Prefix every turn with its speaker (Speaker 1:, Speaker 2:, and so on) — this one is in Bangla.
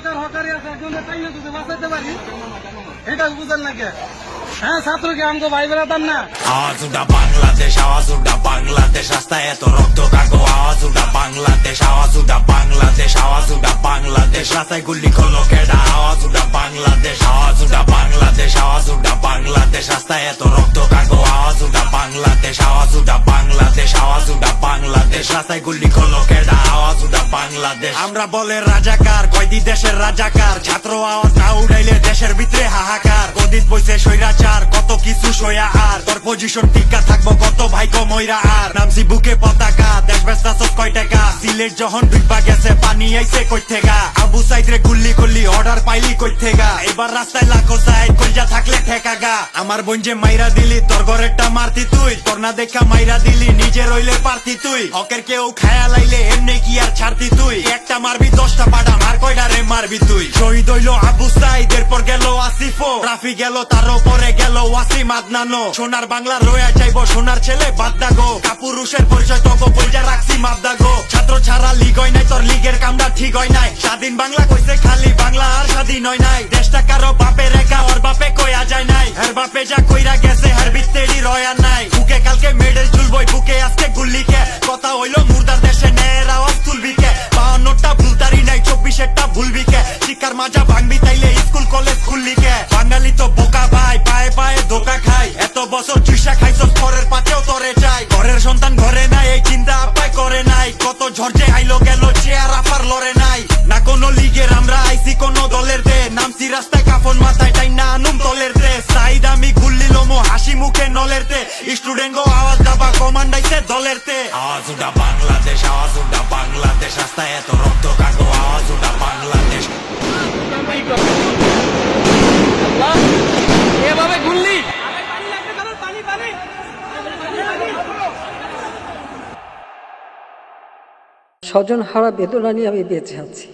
Speaker 1: হকার হকারি আছে একজনের টাইমে যদি বাঁচাইতে পারি এটা বুঝেন নাকি? হ্যাঁ ছাত্রকে আমাকে ভাই বেড়াতাম না।
Speaker 2: আওয়াজ উঠা বাংলাদেশ, আওয়াজ উঠা বাংলাদেশ, রাস্তায় এত রক্ত কাকো। আওয়াজ উঠা বাংলাদেশ, আওয়াজ উঠা বাংলাদেশ, আওয়াজ উঠা বাংলাদেশ, রাস্তায় গুলি করলো কেডা? আওয়াজ উঠা বাংলাদেশ, আওয়াজ উঠা বাংলাদেশ, আওয়াজ উঠা বাংলাদেশ, রাস্তায় এত রক্ত কাকো। আওয়াজ উঠা বাংলাদেশ, আওয়াজ উঠা বাংলাদেশ, আওয়াজ উঠা বাংলাদেশ, রাস্তায় গুলি করলো কেডা? আওয়াজ উঠা বাংলাদেশ। আমরা বলে রাজাকার, কয়দি দেশের রাজাকার, ছাত্র আওয়াজ না উঠাইলে দেশের ভিতরে হাহাকার। গদিত বইছে স্বৈরাচার, কত কিছু সইয়া আর তোর পজিশন টিকা থাকবো কত ভাই কমইরা আর। নামছি বুকে পতাকা, দেশ বেচতাছস কয় টাকা? সিলেট যখন ডুইবা গেছে পানি আইছে কই থেকা? আবু সাইদ রে গুল্লি করলি, অর্ডার পাইলি কই থেকা? এবার রাস্তায় লাখো সাইড কইজা থাকলে ঠেকা গা। আমার বোন যে মাইরা দিলি, তোর ঘরেরটা মারতি তুই, তোর না দেখা মাইরা দিলি, নিজে রইলে পারতি তুই। হকের কেউ খায়া লাইলে এমনি কি আর ছাড়তি তুই? একটা মারবি 10টা পাডা, মার কয়টা রে মারবি তুই? শহীদ হইল আবু সাইদ, এরপর গেল আসিফো, রাফি গেল, তার উপরে গেল ওয়াসিম আদনানো। সোনার বাংলা রয়ে যাইব সোনার ছেলে বাদদাগো, কাপুরুষের পরিচয় তগো বইজা রাখছি মাদদাগো। ছাত্র ছাড়া লিগ হয় নাই, তোর লিগের কামটা ঠিক হয় নাই। স্বাধীন বাংলা কইছে খালি বাংলা, আর স্বাধীন হয় নাই। দেশটা কারো বাপে রেখা, ওর বাপে কইয়া যায় নাই। হের বাপে যা কইরা গেছে হের বিত্তেরই রয়া নাই। বুকে কালকে মেডেল ঝুলবই, বুকে আজকে গুল্লিকে। কথা হইলো মুর্দার দেশে ন্যায়ের আওয়াজ তুলবি কে? 52টা ভুলতারি নাই, 24টা ভুলবি কে? শিক্ষার মাজা ভাঙবি তাইলে স্কুল কলেজ খুললি কে? বাঙালি তো বোকা ভাই, পায়ে পায়ে ধোকা খাই। এত বছর চুষা খাইছস, পরের পাতেও তরে চাই। ঘরের সন্তান ঘরে নাই, এই চিন্তা আপায় করে নাই। কত ঝড় আইলো গেল, চেয়ার আপার লড়ে নাই। না কোনো লিগের আমরা আইছি কোন দলের দে, নামছি রাস্তায় কাফন মাথায় টাই না আনুম দলের দে। সাইদ আমি গুল্লি লোমো, হাসি মুখে নলের দে। স্টুডেন্ট গো আওয়াজ দাবা, কমান্ডাইছে দলের তে। আওয়াজ উঠা বাংলাদেশ, আওয়াজ উঠা বাংলাদেশ, রাস্তায় এত রক্ত কাকো। আওয়াজ উঠা বাংলাদেশ।
Speaker 1: এভাবে গুল্লি
Speaker 3: স্বজন হারা বেদনা নিয়ে আমি বেঁচে আছি।